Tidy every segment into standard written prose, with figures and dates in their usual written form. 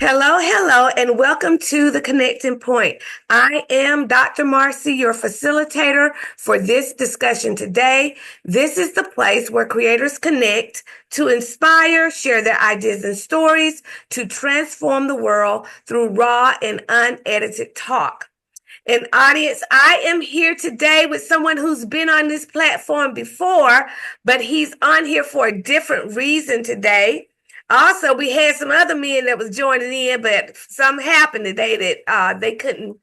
Hello, hello, and welcome to the Connecting Point. I am Dr. Marcy, your facilitator for this discussion today. This is the place where creators connect to inspire, share their ideas and stories, to transform the world through raw and unedited talk. And audience, I am here today with someone who's been on this platform before, but he's on here for a different reason today. Also, we had some other men that was joining in, but something happened today that they couldn't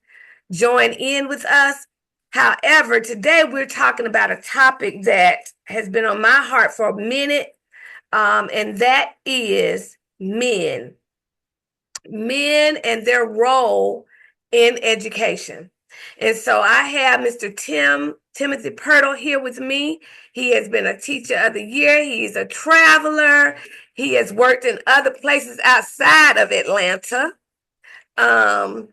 join in with us. However, today we're talking about a topic that has been on my heart for a minute, and that is men and their role in education. And so I have Mr. Timothy Pirtle here with me. He has been a teacher of the year. He's a traveler. He has worked in other places outside of Atlanta. Um,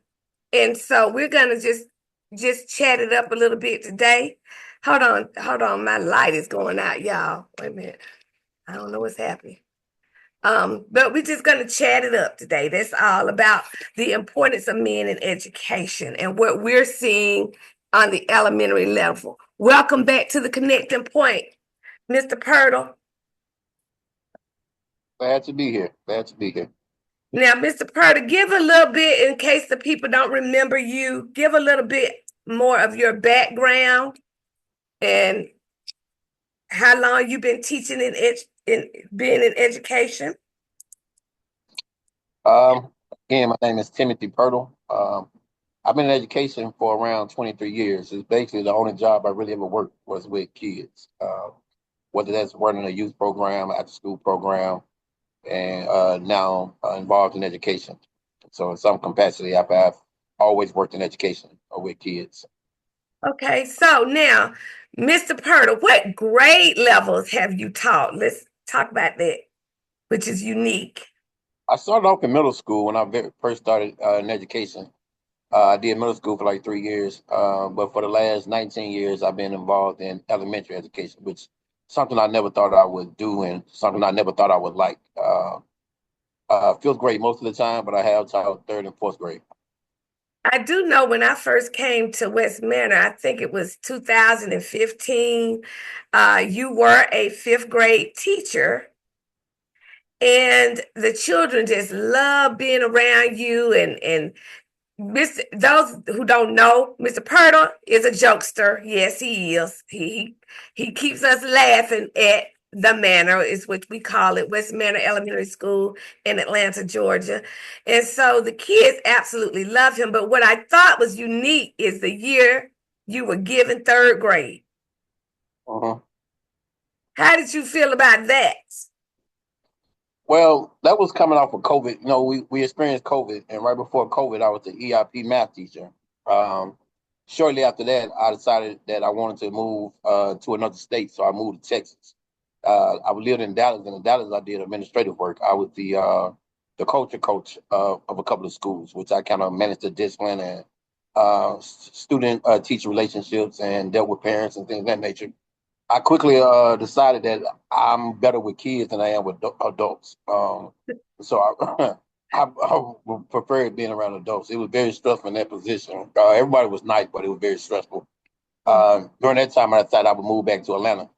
and so we're gonna just chat it up a little bit today. Hold on. My light is going out, y'all. Wait a minute. I don't know what's happening. But we're just going to chat it up today. That's all about the importance of men in education and what we're seeing on the elementary level. Welcome back to the Connecting Point, Mr. Pirtle. Glad to be here. Glad to be here. Now, Mr. Pirtle, give a little bit, in case the people don't remember you, give a little bit more of your background and how long you've been teaching in being in education. Um, Again, my name is Timothy Pirtle. I've been in education for around 23 years. It's basically the only job I really ever worked was with kids. Whether that's running a youth program, after school program, and now involved in education. So in some capacity, I've always worked in education with kids. Okay, so now, Mr. Pirtle, what grade levels have you taught? Let's talk about that, which is unique. I started off in middle school when I first started in education. I did middle school for like 3 years, but for the last 19 years, I've been involved in elementary education, which something I never thought I would do and something I never thought I would like. Fifth grade most of the time, but I have taught third and fourth grade. I do know when I first came to West Manor, I think it was 2015, you were a fifth grade teacher, and the children just love being around you and Mr. Those who don't know, Mr. Pirtle is a jokester. Yes, he is. He keeps us laughing at the manor, is what we call it, West Manor Elementary School in Atlanta, Georgia. And so the kids absolutely love him. But what I thought was unique is the year you were given third grade. Uh-huh. How did you feel about that? Well, that was coming off of COVID. We experienced COVID, and right before COVID, I was the EIP math teacher. Um, Shortly after that, I decided that I wanted to move to another state, so I moved to Texas. I lived in Dallas, and in Dallas, I did administrative work. I was the culture coach of a couple of schools, which I kind of managed the discipline and student teacher relationships and dealt with parents and things of that nature. I quickly decided that I'm better with kids than I am with adults. So I would prefer being around adults. It was very stressful in that position. Everybody was nice, but it was very stressful. During that time, I decided I would move back to Atlanta.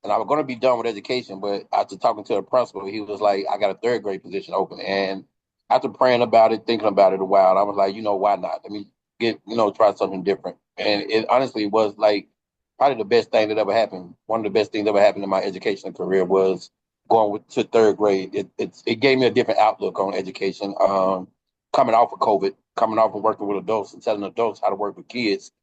And I was going to be done with education, but after talking to the principal, he was like, I got a third grade position open. And after praying about it, thinking about it a while, I was like, why not? Let me try something different. And it honestly was like probably the best thing that ever happened. One of the best things that ever happened in my educational career was to third grade. It gave me a different outlook on education. Coming off of COVID, coming off of working with adults and telling adults how to work with kids,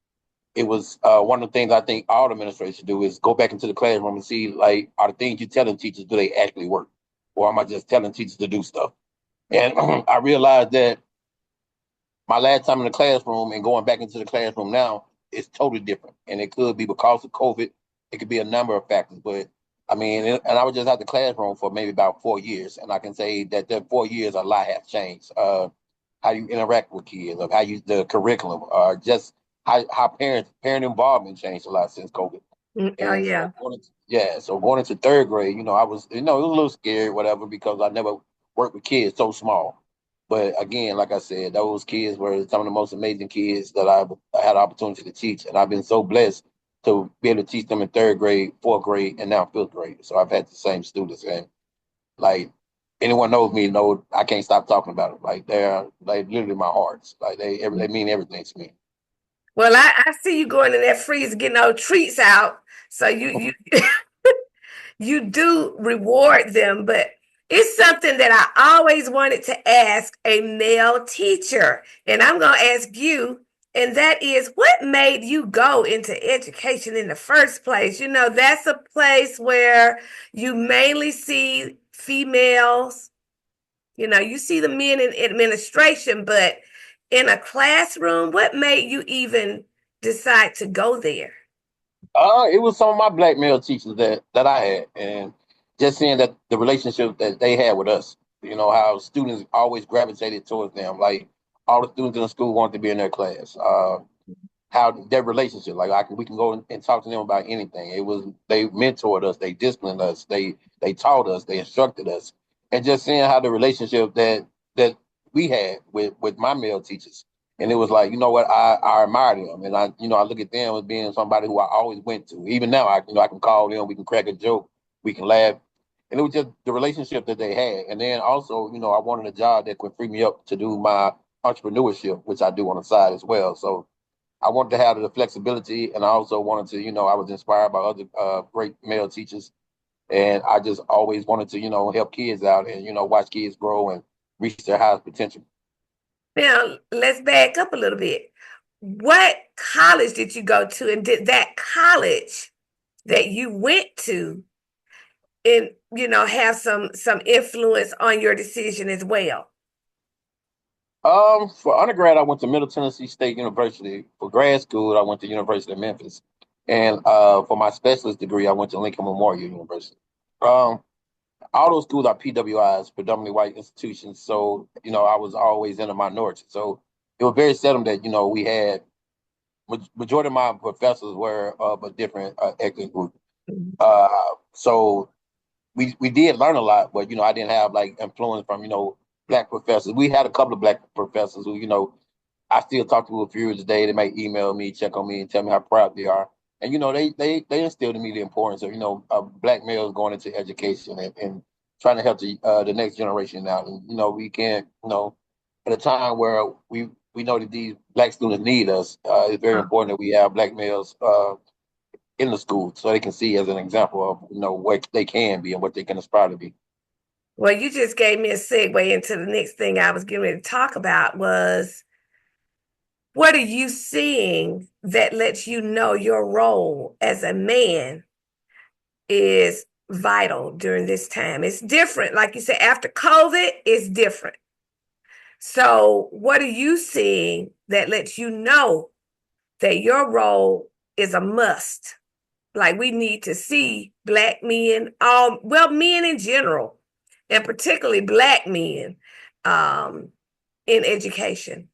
it was one of the things I think all administrators do is go back into the classroom and see, like, are the things you're telling teachers, do they actually work? Or am I just telling teachers to do stuff? And I realized that my last time in the classroom and going back into the classroom now is totally different. And it could be because of COVID. It could be a number of factors. But I mean, and I was just out the classroom for maybe about 4 years. And I can say that that 4 years, a lot has changed. How you interact with kids, of how the curriculum, just how parent involvement changed a lot since COVID. Oh, And yeah. so going into third grade, I was, it was a little scary, whatever, because I never worked with kids so small. But again, like I said, those kids were some of the most amazing kids that I had the opportunity to teach, and I've been so blessed to be able to teach them in third grade, fourth grade, and now fifth grade. So I've had the same students, and like anyone knows me, know I can't stop talking about them. Like they're like literally my hearts. Like they mean everything to me. Well, I see you going in that freezer getting those treats out. So you you do reward them, but it's something that I always wanted to ask a male teacher. And I'm going to ask you, and that is what made you go into education in the first place? You know, that's a place where you mainly see females. You know, you see the men in administration, but in a classroom, what made you even decide to go there? It was some of my black male teachers that I had, and just seeing that the relationship that they had with us. You know how students always gravitated towards them. Like all the students in the school wanted to be in their class. How their relationship, like we can go and talk to them about anything. It was they mentored us, they disciplined us, they taught us, they instructed us, and just seeing how the relationship that we had with my male teachers. And it was like, you know what, I admire them, and I look at them as being somebody who I always went to. Even now, I can call them, we can crack a joke, we can laugh, and it was just the relationship that they had. And then also, I wanted a job that could free me up to do my entrepreneurship, which I do on the side as well. So I wanted to have the flexibility, and I also wanted to, I was inspired by other great male teachers, and I just always wanted to, help kids out and watch kids grow and reach their highest potential. Now, let's back up a little bit. What college did you go to, and did that college that you went to and have some influence on your decision as well? For undergrad, I went to Middle Tennessee State University. For grad school, I went to University of Memphis, and for my specialist degree, I went to Lincoln Memorial University. Um, all those schools are PWIs, predominantly white institutions. So, I was always in a minority. So it was very seldom that, we had majority of my professors were of a different ethnic group. Uh, so we did learn a lot, but I didn't have like influence from black professors. We had a couple of black professors who I still talk to a few today. They might email me, check on me, and tell me how proud they are. And they instilled in me the importance of black males going into education and trying to help the next generation out. And we can't at a time where we know that these black students need us. It's very important that we have black males in the school so they can see as an example of what they can be and what they can aspire to be. Well, you just gave me a segue into the next thing I was getting ready to talk about was what are you seeing that lets you know your role as a man is vital during this time? It's different. Like you said, after COVID, it's different. So, what are you seeing that lets you know that your role is a must? Like we need to see black men, well, men in general, and particularly black men, um, in education.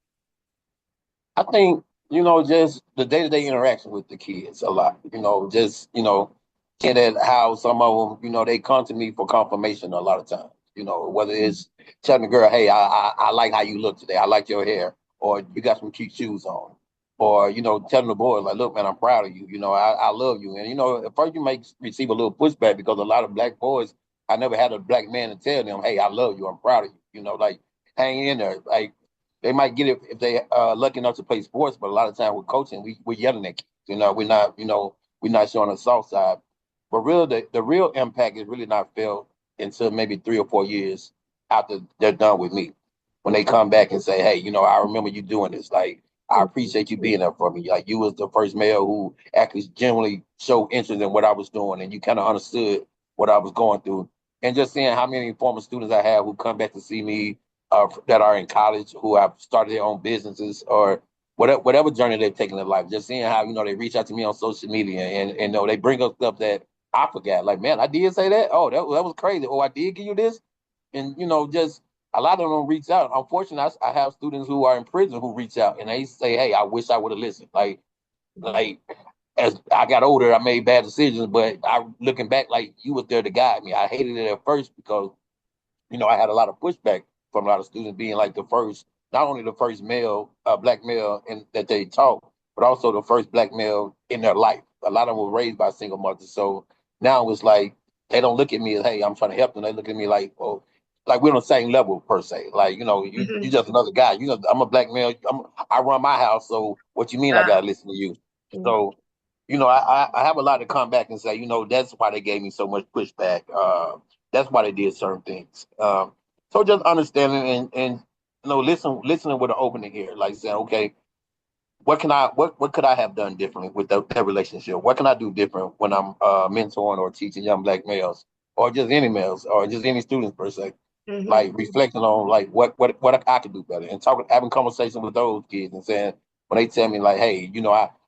I think, just the day-to-day interaction with the kids a lot, just, seeing that how some of them, they come to me for confirmation a lot of times, whether it's telling the girl, hey, I like how you look today. I like your hair, or you got some cute shoes on, or, telling the boys like, look, man, I'm proud of you. I love you. And, at first you may receive a little pushback because a lot of black boys, I never had a black man to tell them, hey, I love you. I'm proud of you, like hang in there. Like, they might get it if they lucky enough to play sports, but a lot of time with coaching, we're yelling at kids. We're not showing the soft side. But the real impact is really not felt until maybe 3 or 4 years after they're done with me. When they come back and say, hey, I remember you doing this. Like, I appreciate you being there for me. Like, you was the first male who actually genuinely showed interest in what I was doing, and you kind of understood what I was going through. And just seeing how many former students I have who come back to see me that are in college who have started their own businesses or whatever journey they've taken in life. Just seeing how they reach out to me on social media and they bring up stuff that I forgot. Like, man, I did say that. Oh, that was crazy. Oh, I did give you this, and just a lot of them don't reach out. Unfortunately, I have students who are in prison who reach out and they say, hey, I wish I would have listened. Like as I got older, I made bad decisions, but I looking back, like you was there to guide me. I hated it at first because I had a lot of pushback from a lot of students being like the first, not only the first male, black male that they taught, but also the first black male in their life. A lot of them were raised by single mothers. So now it's like they don't look at me as, hey, I'm trying to help them. They look at me like, oh, like we're on the same level per se. Like, you Mhm. just another guy. I'm a black male. I run my house. So what you mean I Ah, gotta listen to you? mm. So, I have a lot to come back and say, that's why they gave me so much pushback. That's why they did certain things. So just understanding and listening with an opening ear, like saying, okay, what could I have done differently with that relationship? What can I do different when I'm mentoring or teaching young black males, or just any males, or just any students per se? Mhm. Like reflecting on like what I could do better, and talking, having conversation with those kids, and saying when they tell me like, hey,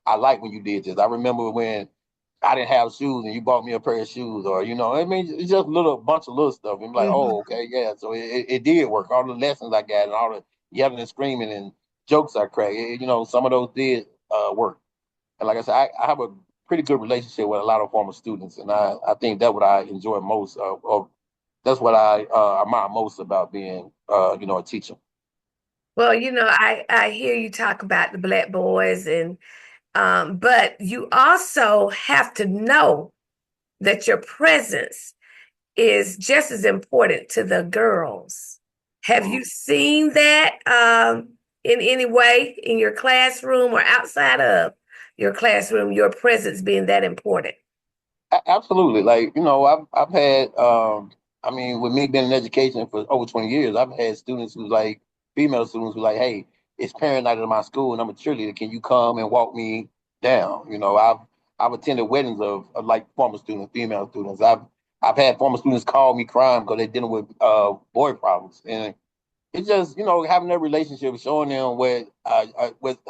I like when you did this. I remember when I didn't have shoes and you bought me a pair of shoes, or I mean, it's just a bunch of little stuff. I'm like, Mhm. oh, okay, yeah. So it did work. All the lessons I got and all the yelling and screaming and jokes I cracked, some of those did work. And like I said, I have a pretty good relationship with a lot of former students, and I think that's what I enjoy most. Of That's what I admire most about being, a teacher. Well, I hear you talk about the black boys and but you also have to know that your presence is just as important to the girls. Have Mhm. you seen that in any way in your classroom or outside of your classroom, your presence being that important? Absolutely. Like, I've had, I mean, with me being in education for over 20 years, I've had students who like, female students who like, hey, it's parent night at my school and I'm a cheerleader. Can you come and walk me down? I've attended weddings of like former students, female students. I've had former students call me crying because they're dealing with boy problems. And it's just having that relationship, showing them with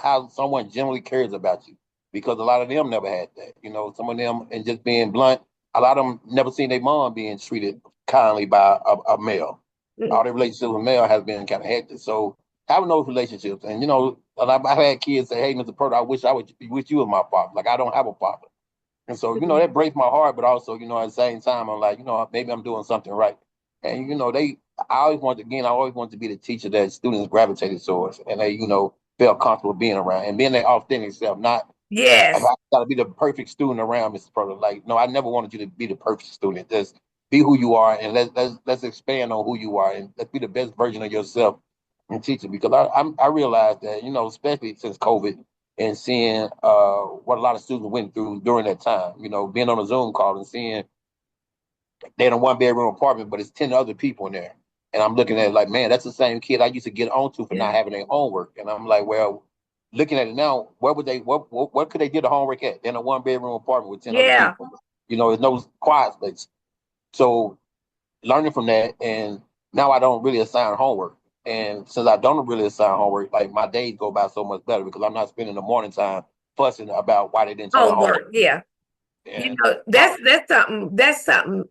how someone generally cares about you, because a lot of them never had that. Some of them, and just being blunt, a lot of them never seen their mom being treated kindly by a male. Mm. All their relationships with male has been kind of hectic. So having those relationships, and and I've had kids say, "Hey, Mr. Pirtle, I wish you was my father. Like I don't have a father." And so, that breaks my heart, but also, at the same time, I'm like, maybe I'm doing something right. And, I always want to be the teacher that students gravitated towards and they, felt comfortable being around and being their authentic self, not, I Yes. got to be the perfect student around Mr. Proto. Like, no, I never wanted you to be the perfect student. Just be who you are, and let's expand on who you are, and let's be the best version of yourself in teaching. Because I realized that, especially since COVID and seeing what a lot of students went through during that time, being on a Zoom call and seeing they're in a one bedroom apartment, but it's 10 other people in there. And I'm looking at it like, man, that's the same kid I used to get onto for not Yeah. having their homework. And I'm like, well, looking at it now, what could they do the homework at? They're in a one bedroom apartment with 10 other Yeah. people. There's no quiet space. So learning from that, and now I don't really assign homework. And since I don't really assign homework, like my days go by so much better because I'm not spending the morning time fussing about why they didn't turn the homework. Homework. Yeah. And That's something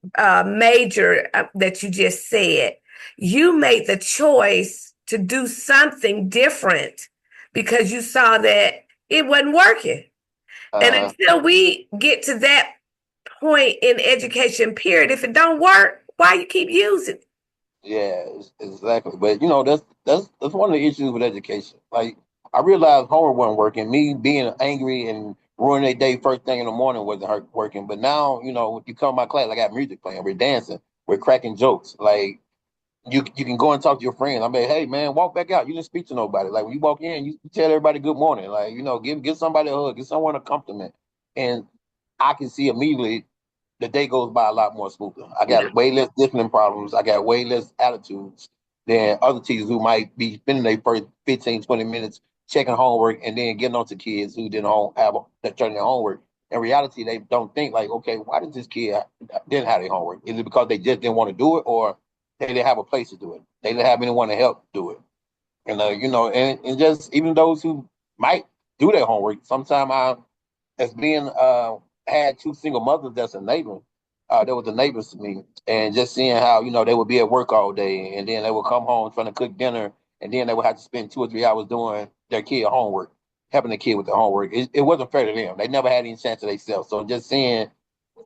major that you just said. You made the choice to do something different because you saw that it wasn't working. And uh, until we get to that point in education, period, if it don't work, why you keep using it? Yeah, exactly. But that's one of the issues with education. Like I realized homework wasn't working. Me being angry and ruining their day first thing in the morning wasn't working. But now, if you come to my class, I got music playing, we're dancing, we're cracking jokes. Like you can go and talk to your friends. I'm like, hey man, walk back out. You didn't speak to nobody. Like when you walk in, you tell everybody good morning. Like, give somebody a hug, give someone a compliment. And I can see immediately the day goes by a lot more smoothly. I Yeah. got way less discipline problems. I got way less attitudes than other teachers who might be spending their first 15, 20 minutes checking homework and then getting on to kids who didn't have that turning their homework. In reality, they don't think like, okay, why did this kid didn't have their homework? Is it because they just didn't want to do it, or they didn't have a place to do it? They didn't have anyone to help do it. And just even those who might do their homework, sometimes as being had two single mothers that's a neighbor. They were the neighbors to me, and just seeing how they would be at work all day, and then they would come home trying to cook dinner, and then they would have to spend 2 or 3 hours doing their kid homework, helping the kid with the homework. It wasn't fair to them. They never had any chance to themselves. So just seeing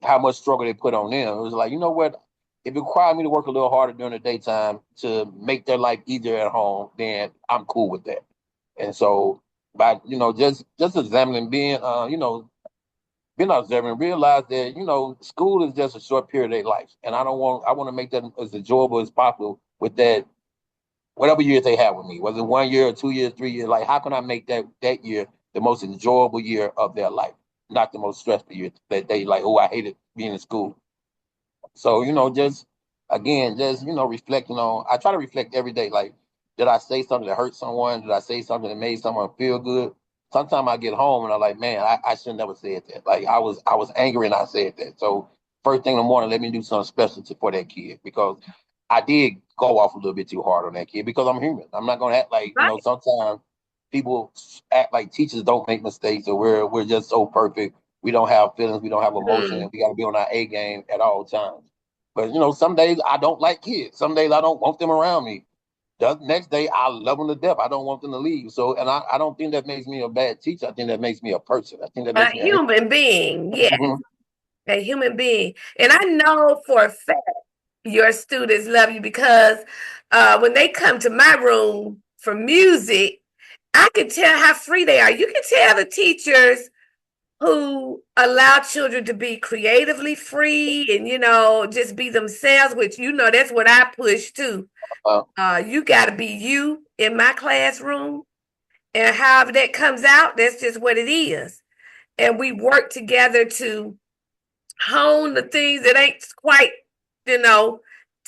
how much struggle they put on them, it was like, you know what? If it required me to work a little harder during the daytime to make their life easier at home, then I'm cool with that. And so by just examining being observant, realize that school is just a short period of their life, and I want to make that as enjoyable as possible with that whatever years they have with me, whether 1 year or 2 years, 3 years. Like, how can I make that year the most enjoyable year of their life, not the most stressful year that they like? Oh, I hated being in school. So, just again, just reflecting on. I try to reflect every day. Like, did I say something that hurt someone? Did I say something that made someone feel good? Sometimes I get home and I'm like, man, I should never said that. Like, I was angry and I said that. So first thing in the morning, let me do something special for that kid, because I did go off a little bit too hard on that kid, because I'm human. I'm not gonna act like, Right. sometimes people act like teachers don't make mistakes, or we're just so perfect. We don't have feelings, we don't have emotion, and Mm. we got to be on our A game at all times. But some days I don't like kids. Some days I don't want them around me. The next day I love them to death. I don't want them to leave. So, and I don't think that makes me a bad teacher. I think that makes me a person. I think that A makes me a human being, yeah, human. a human being. And I know for a fact your students love you because when they come to my room for music, I can tell how free they are. You can tell the teachers who allow children to be creatively free and just be themselves, which that's what I push too. Uh, You got to be you in my classroom, and however that comes out, that's just what it is. And we work together to hone the things that ain't quite, you know,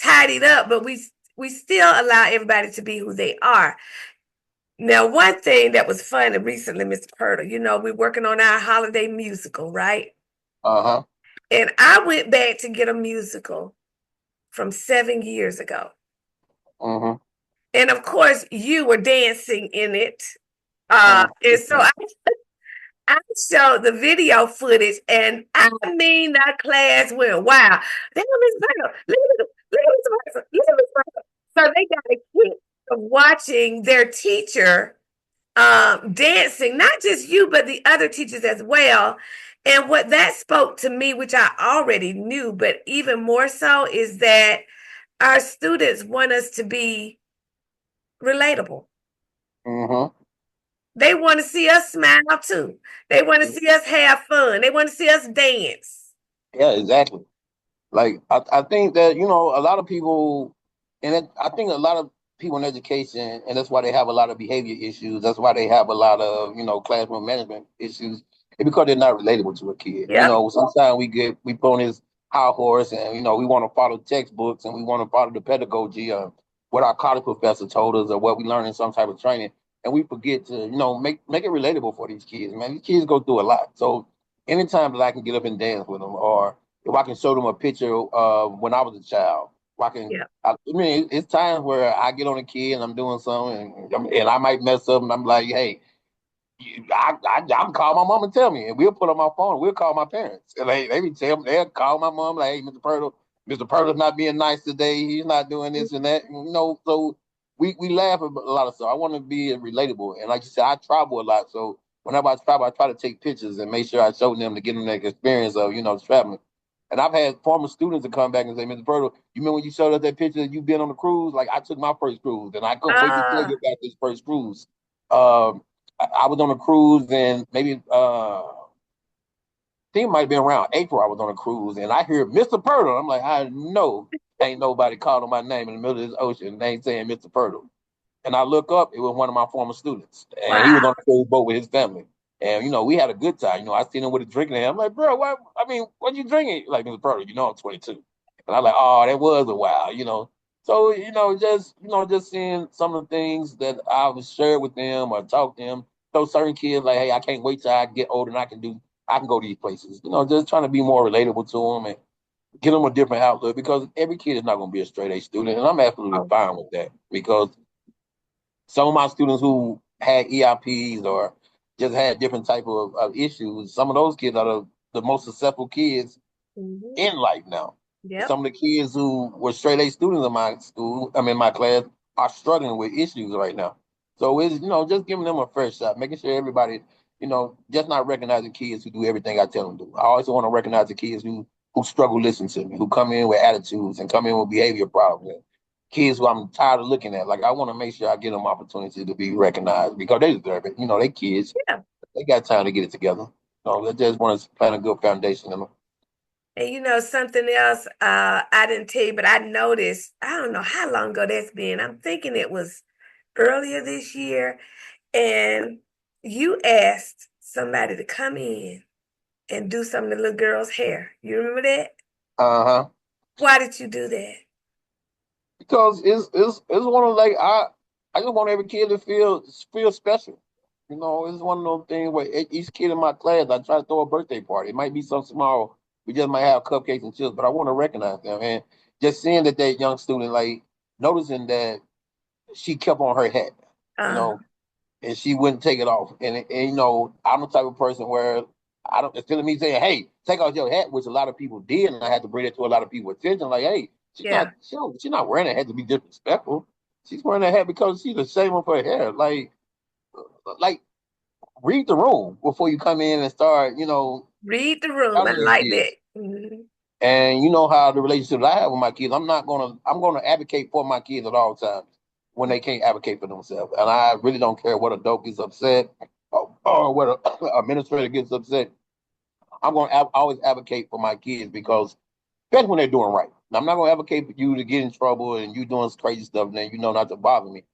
tidied up, but we still allow everybody to be who they are. Now, one thing that was funny recently, Mr. Pirtle, we're working on our holiday musical, right? huh. And I went back to get a musical from 7 years ago. Hmm. And of course, you were dancing in it. And so Hmm. I showed the video footage, and I mean, that class went, wow. Damn, Miss Virgo, look at Miss Virgo, look at Miss Virgo. So they got a kick of watching their teacher dancing, not just you, but the other teachers as well. And what that spoke to me, which I already knew, but even more so, is that our students want us to be relatable. Hmm. They want to see us smile too. They want to see us have fun. They want to see us dance. Yeah, exactly. Like, I think that a lot of people, and I think a lot of people in education, and that's why they have a lot of behavior issues. That's why they have a lot of classroom management issues. It's because they're not relatable to a kid. Yep. Sometimes we put on this high horse, and we want to follow textbooks, and we want to follow the pedagogy of what our college professor told us, or what we learned in some type of training, and we forget to make it relatable for these kids. Man, these kids go through a lot. So anytime that I can get up and dance with them, or if I can show them a picture of when I was a child, Yep. I mean, it's times where I get on a kid and I'm doing something, and I might mess up, and I'm like, hey, I can call my mom and tell me, and we'll put on my phone, we'll call my parents, and they be tell me, they'll call my mom like, hey, Mr. Pirtle's not being nice today. He's not doing this and that, So we laugh a lot of stuff. I want to be relatable, and like you said, I travel a lot, so whenever I travel, I try to take pictures and make sure I show them to get them that experience of traveling. And I've had former students to come back and say, Mr. Pirtle, you remember when you showed us that picture that you been on the cruise? Like, I took my first cruise, and I couldn't wait to tell you Ah, about this first cruise. Um, I was on a cruise, and maybe I think it might have been around April. I was on a cruise, and I hear Mr. Pirtle. I'm like, I know ain't nobody calling my name in the middle of this ocean and they ain't saying Mr. Pirtle. And I look up, it was one of my former students, and he was wow. on the cruise boat with his family. And we had a good time. I seen him with a drink in hand. I'm like, bro, what? I mean, what you drinking? Like, Mr. Pirtle, I'm 22. And I'm like, oh, that was a while. So just seeing some of the things that I was shared with them or talked to them. So certain kids like, hey, I can't wait till I get older and I can go to these places. Just trying to be more relatable to them and give them a different outlook, because every kid is not going to be a straight A student, and I'm absolutely Oh, fine with that, because some of my students who had EIPs or just had different type of issues, some of those kids are the most successful kids mhm. in life now. Yep. Some of the kids who were straight A students in my school, my class, are struggling with issues right now. So it's just giving them a fresh shot, making sure everybody just not recognizing kids who do everything I tell them to do. I also want to recognize the kids who who struggle listen to me, who come in with attitudes and come in with behavior problems. Kids who I'm tired of looking at. Like I want to make sure I give them opportunity to be recognized because they deserve it. They kids. Yeah. They got time to get it together. They just want to plant a good foundation in them. And something else I didn't tell you, but I noticed, I don't know how long ago that's been. I'm thinking it was earlier this year. And you asked somebody to come in and do some of the little girl's hair. You remember that? Uh-huh. Why did you do that? Because it's one of like I just want every kid to feel special. It's one of those things where each kid in my class, I try to throw a birthday party. It might be so small, we just might have cupcakes and chips, but I want to recognize them. And just seeing that young student, like noticing that she kept on her hat, you Uh, know, and she wouldn't take it off. And I'm the type of person where I don't, instead of me saying, "Hey, take off your hat," which a lot of people did, and I had to bring it to a lot of people's attention. Like, hey, yeah. she's not wearing a hat to be disrespectful. She's wearing a hat because she's ashamed of her hair. Like read the room before you come in and start, Read the room. I challenging like that. kids. And you know how the relationship I have with my kids, I'm gonna advocate for my kids at all times when they can't advocate for themselves. And I really don't care what adult gets upset or what a administrator gets upset. I'm gonna always advocate for my kids because especially when they're doing right. Now, I'm not gonna advocate for you to get in trouble and you doing crazy stuff and then not to bother me.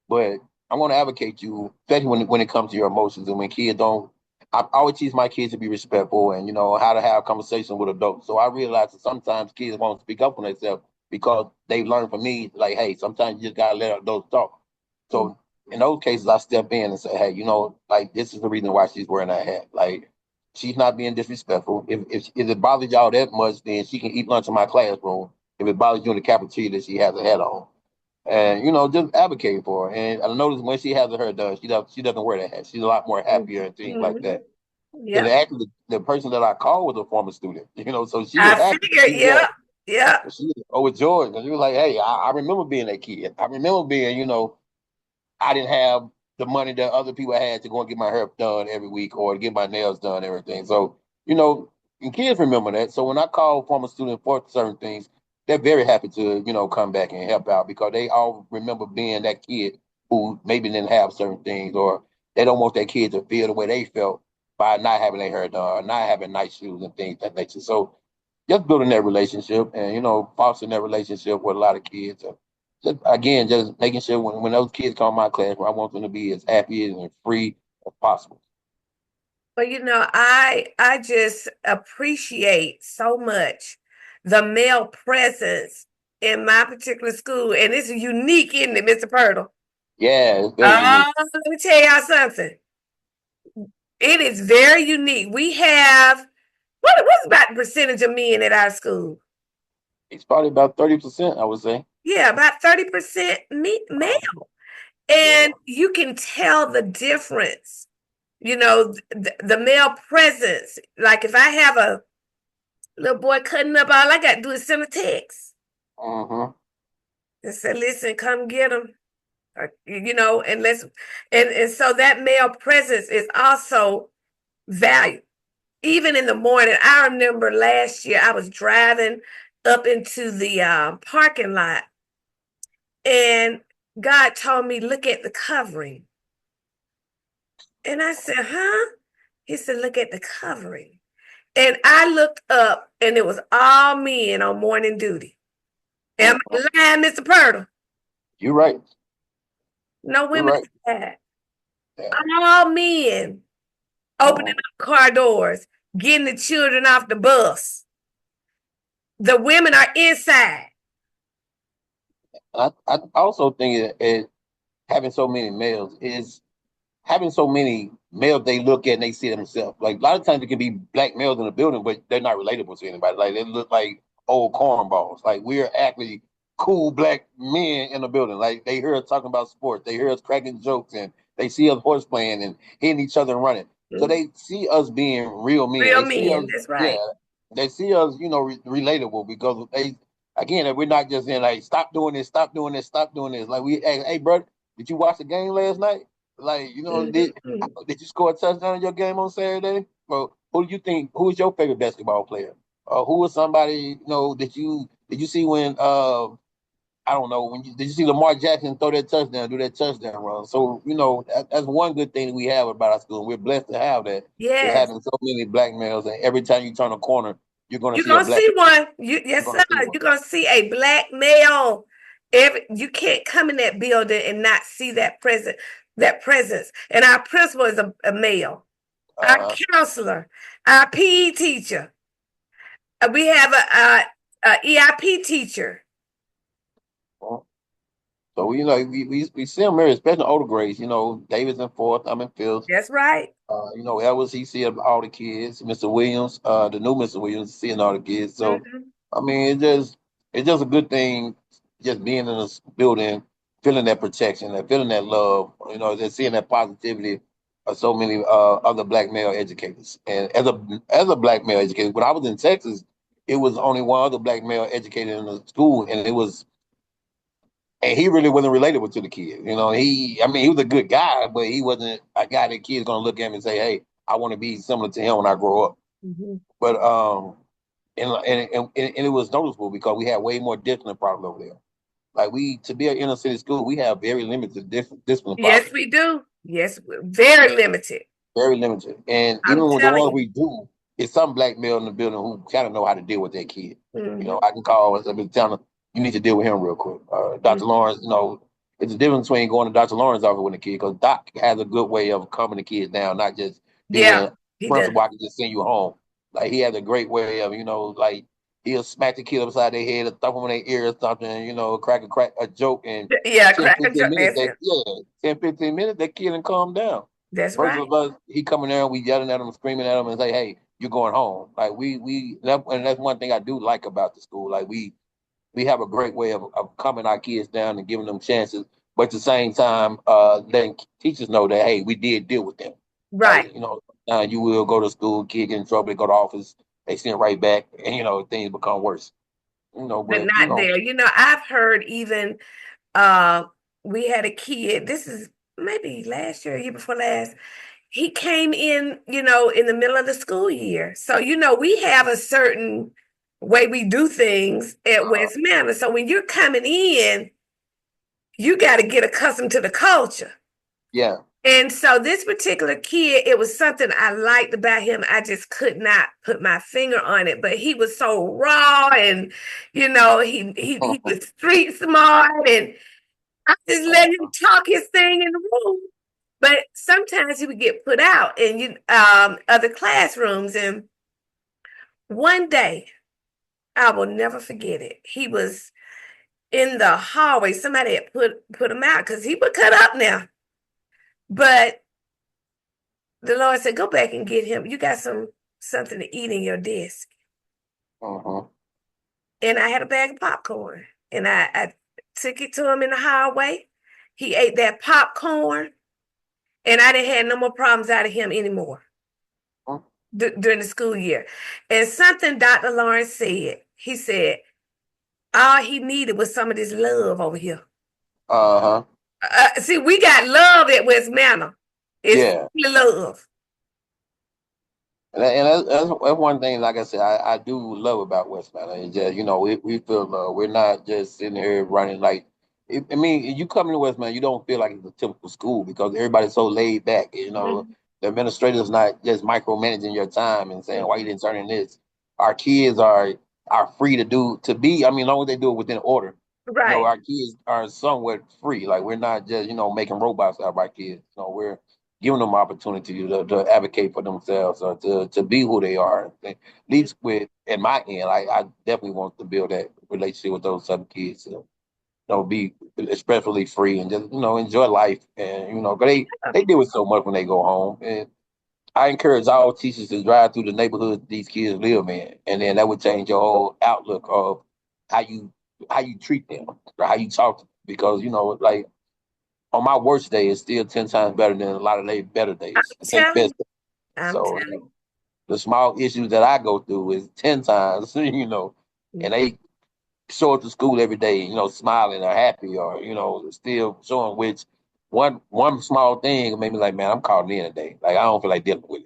But I'm gonna advocate you, especially when it comes to your emotions and when kids don't. I always teach my kids to be respectful and how to have conversation with adults. So I realize that sometimes kids won't speak up for themselves because they've learned from me, like, hey, sometimes you just gotta let adults talk. Mhm. So in those cases, I step in and say, hey, like this is the reason why she's wearing that hat. Like she's not being disrespectful. If it bothers y'all that much, then she can eat lunch in my classroom. If it bothers you in the cafeteria that she has a hat on, and just advocate for her. And I notice when she has her hair done, she doesn't wear that hat. She's a lot more happier and things like Mhm. that. And Yep. actually, the person that I called was a former student. So she was I happy. figured, She was yep. Yep. she was overjoyed because she was like, "Hey, I remember being a kid. I remember being, I didn't have the money that other people had to go and get my hair done every week or to get my nails done and everything. So, and kids remember that. So when I call former students for certain things, they're very happy to, come back and help out because they all remember being that kid who maybe didn't have certain things or they don't want their kids to feel the way they felt by not having their hair done or not having nice shoes and things that nature. So just building that relationship and, fostering that relationship with a lot of kids just making sure when those kids come to my class, I want them to be as happy and free as possible. But I just appreciate so much the male presence in my particular school, and it's unique, isn't it, Mr. Pirtle? Yeah, it's very unique. Let me tell y'all something. It is very unique. We have what's about the percentage of men at our school? It's probably about 30%, I would say. Yeah, about 30% male. Yeah. And you can tell the difference, the male presence. Like if I have a little boy cutting up, all I got to do is send a text Mm-hmm. and say, listen, come get him. And and so that male presence is also valued. Even in the morning, I remember last year I was driving up into the parking lot and God told me, look at the covering. And I said, huh? He said, look at the covering. And I looked up and it was all men on morning duty. Am Mm-hmm. I lying, Mr. Pirtle? You're right. No You're women right. inside. Yeah. All men opening Mm. up car doors, getting the children off the bus. The women are inside. I also think having so many males is having so many males they look at and they see themselves. Like a lot of times it can be black males in the building, but they're not relatable to anybody. Like they look like old cornballs. Like we're actually cool black men in the building. Like they hear us talking about sports, they hear us cracking jokes, and they see us horse playing and hitting each other and running. So Mhm. they see us being real men. Real They see men, us, that's yeah. right. They see us, relatable because they again we're not just saying like stop doing this, stop doing this, stop doing this. Like hey, bro, did you watch the game last night? Like, Mhm. did you score a touchdown in your game on Saturday? Well, who do you think? Who is your favorite basketball player? Who was somebody that you see when I don't know when did you see Lamar Jackson throw that touchdown, do that touchdown run? So that's one good thing that we have about our school. We're blessed to have that. Is Yes. having so many black males, and every time you turn a corner, you're going to You're see a gonna black. see one. You're Yes, going sir. to see one. You're gonna see a black male. You can't come in that building and not see that presence. And our principal is a male. Our Uh, counselor, our PE teacher. We have a EIP teacher. so we see them here, especially older grades. Davis in fourth, I'm in fifth. That's right. Elvis, he see all the kids. Mr. Williams, the new Mr. Williams, seeing all the kids. So, Mhm. I mean, it's just a good thing, just being in this building, feeling that protection, and feeling that love. Just seeing that positivity of so many other black male educators. And as a black male educator, when I was in Texas, it was only one other black male educator in the school, and he really wasn't relatable to the kid. I mean, he was a good guy, but he wasn't a guy that kids gonna look at him and say, "Hey, I want to be similar to him when I grow up." Mhm. But and it was noticeable because we had way more discipline problems over there. Like to be an inner city school, we have very limited discipline Yes, problems. we do. Yes, very limited. Very limited. And I'm even with the telling ones you. we do, it's some black male in the building who kind of know how to deal with that kid. Mhm. I can call and say, tell him, you need to deal with him real quick. Dr. Mhm. Lawrence, it's a difference between going to Dr. Lawrence's office with a kid because Doc has a good way of calming the kids down, not just Yeah, being he does. principal, I can just send you home. Like he has a great way of, like he'll smack the kid upside their head or thump them in their ear or something, crack a joke and Yeah, 10, crack a 15 joke. minutes, That's it. 10, 15 minutes, that kid will calm down. That's Versus right. us, he coming there and we yelling at him, screaming at him, and say, "Hey, you're going home." Like and that's one thing I do like about the school. Like we have a great way of calming our kids down and giving them chances, but at the same time, letting teachers know that hey, we did deal with them. Right. Like you will go to school, kid get in trouble, they go to office, they send right back, and things become worse. But But not there. I've heard even uh we had a kid, this is maybe last year, year before last. He came in, in the middle of the school year. So, we have a certain way we do things at uh, West Manor. So when you're coming in, you got to get accustomed to the culture. yeah, And so this particular kid, it was something I liked about him. I just could not put my finger on it, but he was so raw and he was street smart, and I just let him talk his thing in the room. But sometimes he would get put out in other classrooms. And one day, I will never forget it. He was in the hallway. Somebody had put him out because he would cut up now. But the Lord said, "Go back and get him. You got something to eat in your desk." uh-huh. And I had a bag of popcorn, and I took it to him in the hallway. He ate that popcorn, and I didn't have no more problems out of him anymore during the school year. And something Dr. Lawrence said, he said, all he needed was some of this love over here. Uh-huh. See, we got love at West Manor. It's Yeah. really love. And that's one thing, like I said, I do love about West Atlanta. It's just, we feel love. We're not just sitting here running like, I mean, you come to West Atlanta, you don't feel like it's a typical school because everybody's so laid back. Mhm. The administrator's not just micromanaging your time and saying, why you Mhm. didn't turn in this? Our kids are free to be, I mean, as long as they do it within order. Right. Our kids are somewhat free. Like we're not just, making robots out of our kids. Giving them opportunity to advocate for themselves or to be who they are. At least with in my end, I definitely want to build that relationship with those other kids. Be especially free and just enjoy life. And 'cause they deal with so much when they go home. And I encourage all teachers to drive through the neighborhood these kids live in, and then that would change your whole outlook of how you how you treat them or how you talk to them. Because like on my worst day, it's still 10 times better than a lot of their better I'm days and telling best. you. I'm So telling the small issues that I go through is 10 times, and you. they show up to school every day, smiling or happy or still showing which one small thing made me like, man, I'm calling in today. Like I don't feel like dealing with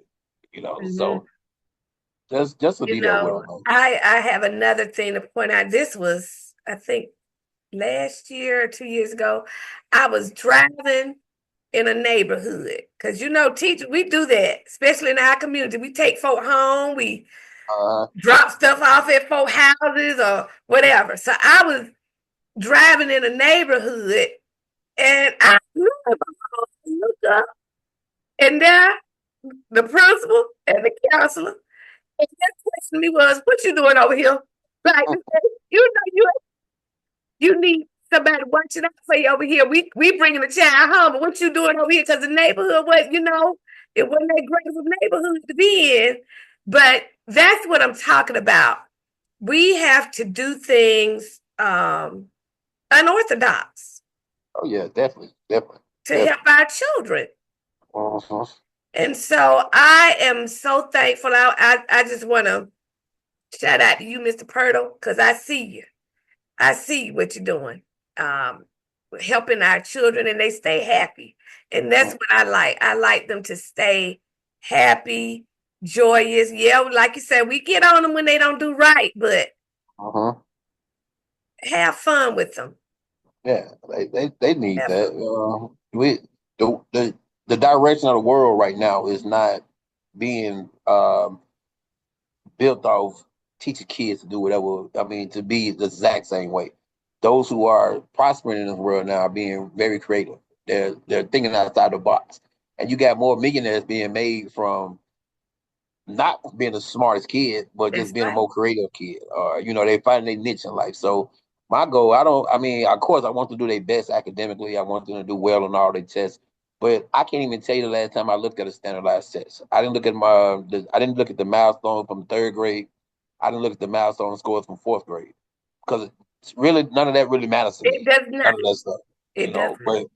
it. Mhm. So Just to be there with them, though. I have another thing to point out. This was, I think, last year or 2 years ago. I was driving in a neighborhood because teachers, we do that, especially in our community. We take folk home, we Uh, drop stuff off at folk houses or whatever. So I was driving in a neighborhood and I looked up and there the principal and the counselor. And their question to me was, "What you doing over here?" Like, you need somebody watching out for you over here. We bringing the child home, but what you doing over here? Because the neighborhood was, it wasn't that great of a neighborhood to be in. But that's what I'm talking about. We have to do things unorthodox oh yeah, definitely, definitely, to help definitely. our children. Uh-huh. And so I am so thankful. I just want to shout out to you, Mr. Pirtle, because I see you. I see what you're doing. Um, Helping our children and they stay happy. And that's what I like. I like them to stay happy, joyous. Yeah, like you said, we get on them when they don't do right, but Uh-huh. have fun with them. Yeah, they need Have that. fun. We the, the the direction of the world right now is not being built off teaching kids to do whatever. I mean, to be the exact same way. Those who are prospering in this world now are being very creative. They're thinking outside the box, and you got more millionaires being made from not being the smartest kid, but just That's being a right. more creative kid. Or they find their niche in life. So my goal, I don't. I mean, of course, I want to do their best academically. I want them to do well on all their tests. But I can't even tell you the last time I looked at a standardized test. I didn't look at I didn't look at the milestone from third grade. I didn't look at the milestone scores from fourth grade because it's really none of that really matters to It me. does not. None of that stuff, It does not. But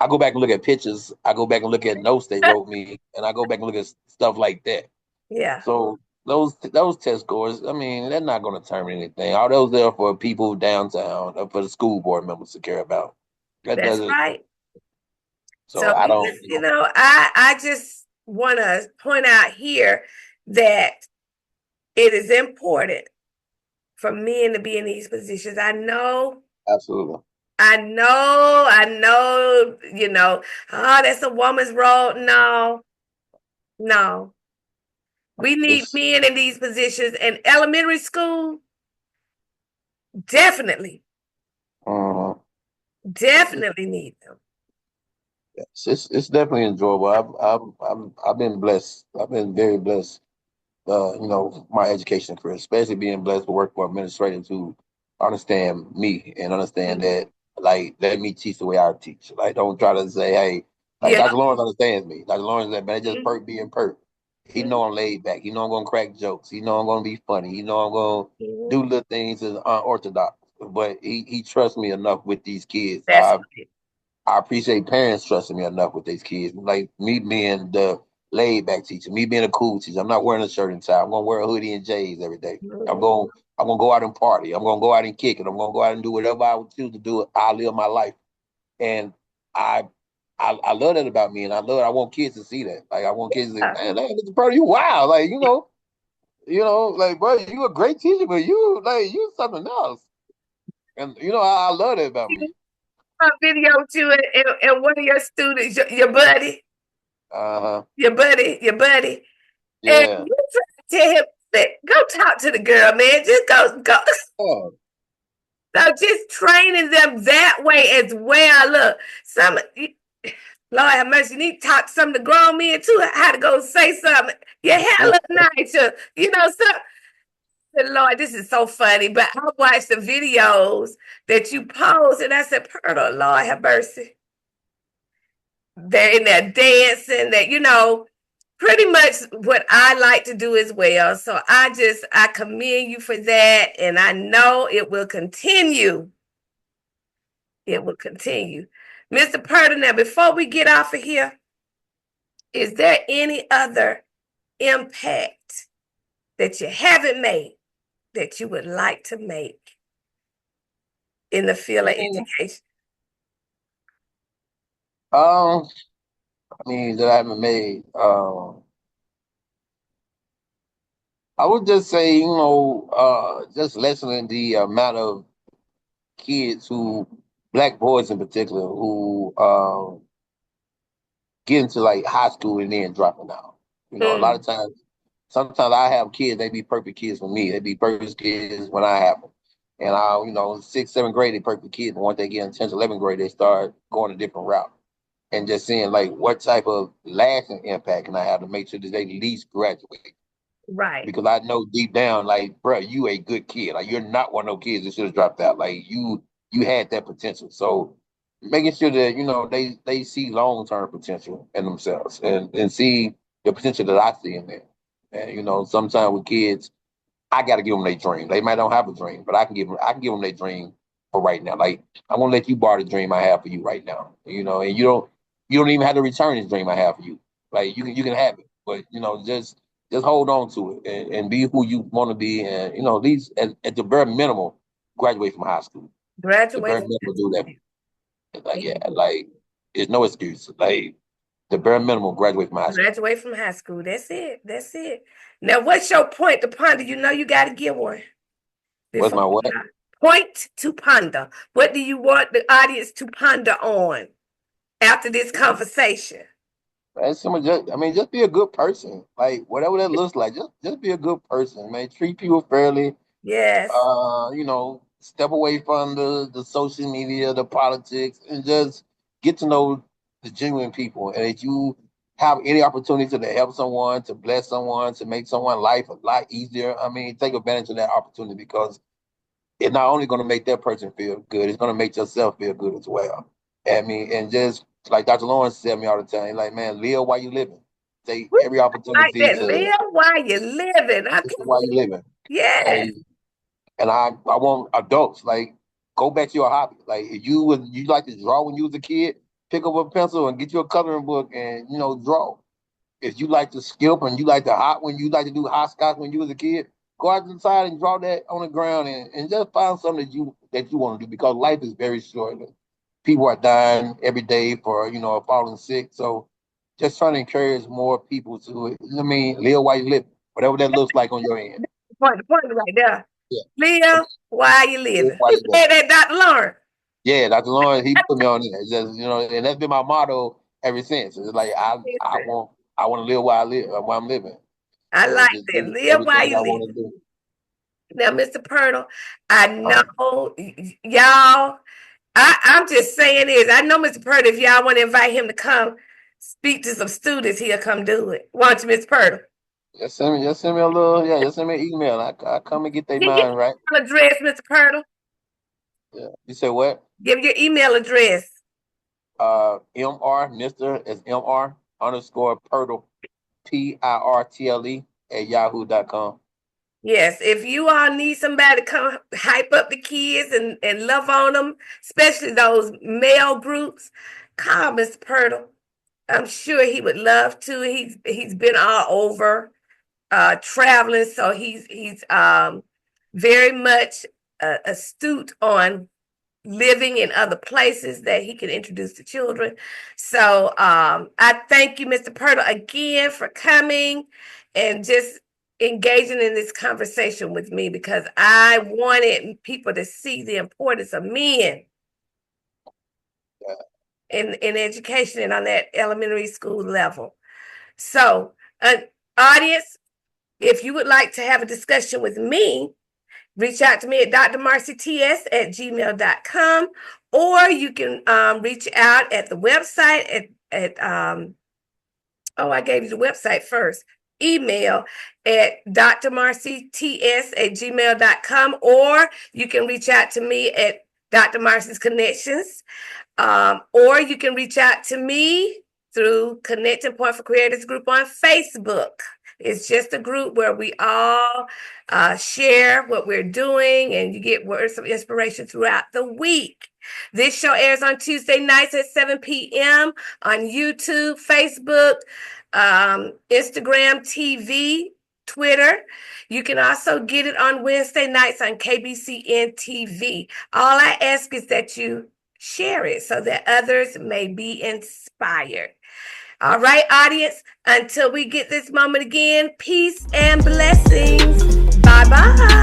I go back and look at pictures. I go back and look at notes they wrote me, and I go back and look at stuff like that. Yeah, So those test scores, I mean, they're not going to determine anything. All those there for people downtown, for the school board members to care about. That that's doesn't. right. So So I don't. I just want to point out here that it is important for men to be in these positions. Absolutely. I know, oh, that's a woman's role. No, no. We need It's men in these positions in elementary school. Definitely, uh, definitely need them. it's definitely enjoyable. I've been blessed. I've been very blessed. My education career, especially being blessed to work for administrators who understand me and understand Mhm. that, like, let me teach the way I teach. Like, don't try to say, hey, like Yeah. Dr. Lawrence understands me. Dr. Lawrence, that man, just Mhm. perk being perk. He know Mhm. I'm laid back. He know I'm gonna crack jokes. He know I'm gonna be funny. He know I'm gonna Mhm. do little things that's unorthodox. But he trusts me enough with these kids. That's right. I appreciate parents trusting me enough with these kids. Like me being the laid back teacher, me being a cool teacher. I'm not wearing a shirt and tie. I'm gonna wear a hoodie and J's every day. I'm Mhm. going I'm gonna go out and party. I'm gonna go out and kick it. I'm gonna go out and do whatever I would choose to do. I live my life. And I I love that about me, and I want kids to see that. Like I want kids to say, Yeah. man, Mr. Purdy, you wow. Like, like, bro, you a great teacher, but you something else. And I love that about me. A video too, and one of your students, your buddy, Uh-huh. your buddy, and Yeah. you try to tell him that go talk to the girl, man. Just go. Oh, So just training them that way as well. Look, Lord have mercy, you need to talk to some of the grown men too. How to go say something. Your hair look nice, Lord, this is so funny. But I watched the videos that you post, and I said, Pirtle, Lord have mercy. They're in there dancing, pretty much what I like to do as well. So I commend you for that, and I know it will continue. It will continue. Mr. Purdy, now before we get off of here, is there any other impact that you haven't made that you would like to make in the field of education? um, I mean that I haven't made. I would just say, just lessening the amount of kids who, black boys in particular, who get into like high school and then dropping out. A lot Mm, of times, sometimes I have kids, they be perfect kids for me. They be perfect kids when I have them. And sixth, seventh grade, they perfect kids. And once they get in 10th, 11th grade, they start going a different route. And just seeing like what type of lasting impact can I have to make sure that they at least graduate. right. Because I know deep down, like, bro, you a good kid. Like, you're not one of those kids that should have dropped out. Like, you had that potential. So making sure that they see long term potential in themselves and see the potential that I see in them. And sometimes with kids, I got to give them their dream. They might not have a dream, but I can give them their dream for right now. Like, I'm gonna let you borrow the dream I have for you right now. And you don't even have to return this dream I have for you. Like, you can have it, but just hold on to it and be who you want to be, and at least at the bare minimum, graduate from high school. The Graduate bare from high minimum, do school. that. Like, yeah, like, there's no excuse. Like, the bare minimum, graduate from high school. Graduate from high school. That's it. That's it. Now, what's your point to ponder? You know you got to give one What's before my we what? start. Point to ponder. What do you want the audience to ponder on after this conversation? That's someone just be a good person. Like, whatever that looks like, just be a good person, man. Treat people fairly. Yes. Step away from the social media, the politics, and just get to know the genuine people. And if you have any opportunity to help someone, to bless someone, to make someone's life a lot easier, I mean, take advantage of that opportunity, because it's not only going to make that person feel good, it's going to make yourself feel good as well. I mean, and just like Dr. Lawrence said me all the time, like, man, live while you living. Take We every like opportunity that. to Live while you're living. live while you living. Yes. Like, and I want adults, like, go back to your hobby. Like, if you like to draw when you was a kid, pick up a pencil and get you a coloring book and draw. If you like to skip and you like to do hopscotch when you was a kid, go out to the side and draw that on the ground, and just find something that you want to do, because life is very short. People are dying every day for falling sick. So just trying to encourage more people to, live while you live, whatever that looks like on your end. The point right there. Yeah. Live while you Live living. while Who you live. said that, Dr. Lauren? Yeah, Dr. Lawrence, he put me on it. It's just, and that's been my motto ever since. It's like, I want to live while while I'm living. I So like just that. do Live while everything you I want living. to do. Now, Mr. Pirtle, I Uh, know y'all. I'm just saying this. I know Mr. Pirtle, if y'all want to invite him to come speak to some students, he'll come do it. Won't you, Mr. Pirtle? just send me a little, yeah, just send me an email. I come and get their Give your mind right. email address, Mr. Pirtle. Yeah. You said what? Give your email address. Mr. is Mr _ Pirtle, Pirtle at yahoo.com. Yes, if you all need somebody to come hype up the kids and love on them, especially those male groups, call Mr. Pirtle. I'm sure he would love to. He's been all over traveling, so he's very much astute on living in other places that he can introduce to children. So I thank you, Mr. Pirtle, again for coming and just engaging in this conversation with me, because I wanted people to see the importance of men Yeah. in education and on that elementary school level. So, audience, if you would like to have a discussion with me, reach out to me at drmarcyts@gmail.com, or you can reach out at the website at oh, I gave you the website first. Email at drmarcyts@gmail.com, or you can reach out to me at Dr. Marcy's Connections, or you can reach out to me through Connecting Point for Creators group on Facebook. It's just a group where we all share what we're doing, and you get words of inspiration throughout the week. This show airs on Tuesday nights at 7 p.m. on YouTube, Facebook, Instagram TV, Twitter. You can also get it on Wednesday nights on KBCN TV. All I ask is that you share it so that others may be inspired. All right, audience, until we get this moment again, peace and blessings. Bye.